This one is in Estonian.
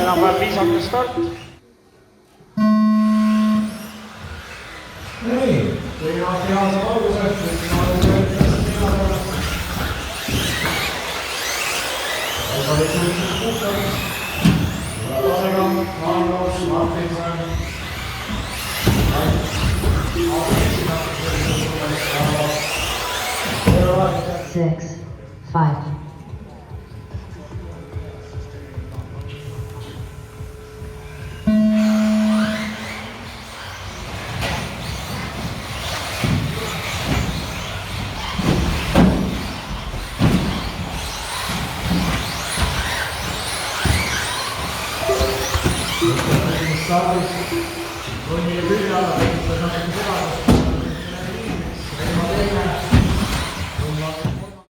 enam-vähem viisakas start. Nii, teine aasta saab alguse. Six, five. Stardis, 3 minutit alla,